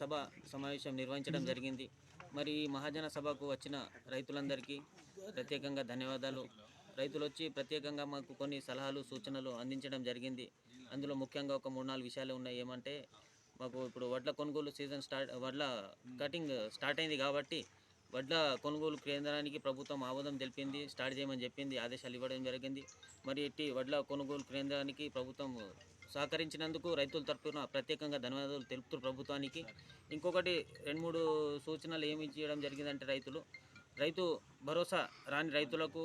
సభ సమావేశం నిర్వహించడం జరిగింది. మరి ఈ మహాజన సభకు వచ్చిన రైతులందరికీ ప్రత్యేకంగా ధన్యవాదాలు. రైతులు వచ్చి ప్రత్యేకంగా మాకు కొన్ని సలహాలు సూచనలు అందించడం జరిగింది. అందులో ముఖ్యంగా ఒక 3-4 విషయాలు ఉన్నాయి. ఏమంటే మాకు ఇప్పుడు వడ్ల కొనుగోలు సీజన్ వడ్ల కటింగ్ స్టార్ట్ అయింది కాబట్టి వడ్ల కొనుగోలు కేంద్రానికి ప్రభుత్వం ఆమోదం తెలిపింది, స్టార్ట్ చేయమని చెప్పింది, ఆదేశాలు ఇవ్వడం జరిగింది. మరి ఇట్టి వడ్ల కొనుగోలు కేంద్రానికి ప్రభుత్వం సహకరించినందుకు రైతుల తరఫున ప్రత్యేకంగా ధన్యవాదాలు తెలుపుతూ ప్రభుత్వానికి. ఇంకొకటి 2-3 సూచనలు ఏమి చేయడం జరిగిందంటే రైతు భరోసా రాని రైతులకు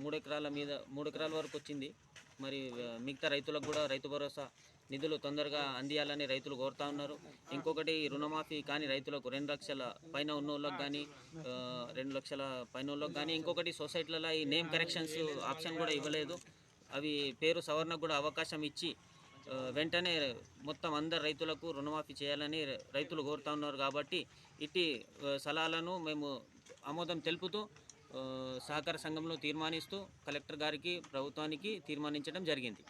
3 ఎకరాల వరకు వచ్చింది. మరి మిగతా రైతులకు కూడా రైతు భరోసా నిధులు తొందరగా అందియాలని రైతులు కోరుతా ఉన్నారు. ఇంకొకటి రుణమాఫీ కానీ రైతులకు 2 లక్షల పైన ఉన్నోళ్ళకి కానీ 2 లక్షల పైన వాళ్ళకి కానీ, ఇంకొకటి సొసైటీలలో ఈ నేమ్ కరెక్షన్స్ ఆప్షన్ కూడా ఇవ్వలేదు. అవి పేరు సవరణకు కూడా అవకాశం ఇచ్చి వెంటనే మొత్తం అందరు రైతులకు రుణమాఫీ చేయాలని రైతులు కోరుతా ఉన్నారు. కాబట్టి ఇట్టి సలహాలను మేము ఆమోదం తెలుపుతూ సహకార సంఘంలో తీర్మానిస్తూ కలెక్టర్ గారికి ప్రభుత్వానికి తీర్మానించడం జరిగింది.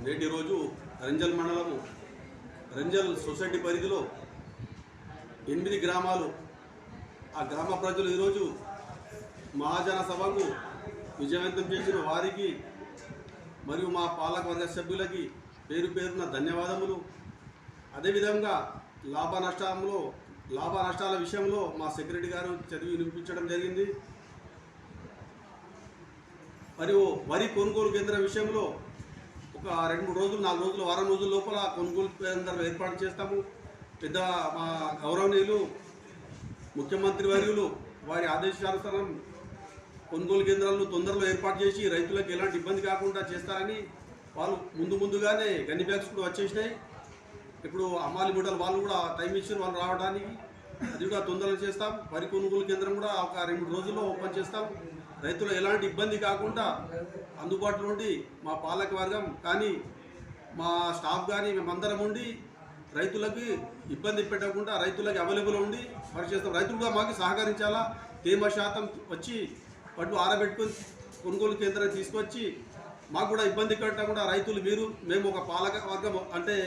నేటి రోజు రంజల్ మండలము రంజల్ సొసైటీ పరిధిలో 8 గ్రామాలు, ఆ గ్రామ ప్రజలు ఈరోజు మహాజన సభకు విజయవంతం చేసిన వారికి మరియు మా పాలకవర్గ సభ్యులకి పేరున ధన్యవాదములు. అదేవిధంగా లాభ నష్టాల విషయంలో మా సెక్రటరీ గారు చదివి వినిపించడం జరిగింది. మరియు వరి కొనుగోలు కేంద్రం విషయంలో ఒక 2-3 రోజులు, 4 రోజులు, వారం రోజుల లోపల కొనుగోలు కేంద్రాలు ఏర్పాటు చేస్తాము. మా గౌరవనీయులు ముఖ్యమంత్రి వర్యులు వారి ఆదేశానుసారం కొనుగోలు కేంద్రాలను తొందరలో ఏర్పాటు చేసి రైతులకు ఎలాంటి ఇబ్బంది కాకుండా చేస్తారని వాళ్ళు ముందుగానే గన్ని బ్యాగ్స్ కూడా వచ్చేసినాయి. ఇప్పుడు అమ్మాలి బుడ్డలు వాళ్ళు కూడా టైం ఇచ్చారు వాళ్ళు రావడానికి, అది కూడా తొందరగా చేస్తాం. వరి కొనుగోలు కేంద్రం కూడా ఒక 2-3 రోజుల్లో ఓపెన్ చేస్తాం. రైతులు ఎలాంటి ఇబ్బంది కాకుండా అందుబాటులో ఉండి మా పాలక వర్గం కానీ మా స్టాఫ్ కానీ మేమందరం ఉండి రైతులకి ఇబ్బంది పెట్టకుండా రైతులకి అవైలబుల్ ఉండి పరిచేస్తాం. రైతులు కూడా మాకు సహకరించాలా. తేమ శాతం వచ్చి పట్టు ఆరబెట్టుకొని కొనుగోలు కేంద్రాన్ని తీసుకొచ్చి మాకు కూడా ఇబ్బంది పెట్టకుండా రైతులు మేము ఒక పాలక వర్గం అంటే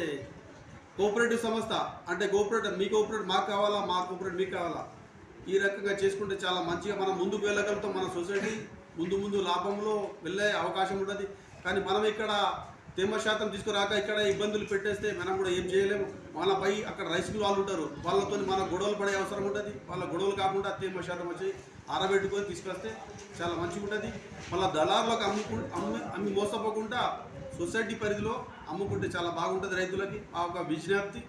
కోఆపరేటివ్ సంస్థ అంటే మీ కోఆపరేటివ్ మాకు కావాలా, మా కోఆపరేటివ్ మీకు కావాలా, ఈ రకంగా చేసుకుంటే చాలా మంచిగా మనం ముందుకు వెళ్ళగలుగుతాం. మన సొసైటీ ముందు లాభంలో వెళ్ళే అవకాశం ఉంటుంది. కానీ మనం ఇక్కడ తేమ శాతం తీసుకురాక ఇక్కడ ఇబ్బందులు పెట్టేస్తే మనం కూడా ఏం చేయలేము. మనపై అక్కడ రైస్ మిల్ వాళ్ళు ఉంటారు, వాళ్ళతో మన గొడవలు పడే అవసరం ఉంటుంది. వాళ్ళ గొడవలు కాకుండా తేమ శాతం వచ్చి ఆరబెట్టుకొని తీసుకొస్తే చాలా మంచిగా ఉంటుంది. మళ్ళీ దళారులకు అమ్మి మోసపోకుండా సొసైటీ పరిధిలో అమ్ముకుంటే చాలా బాగుంటుంది రైతులకి. ఆ ఒక విజ్ఞప్తి.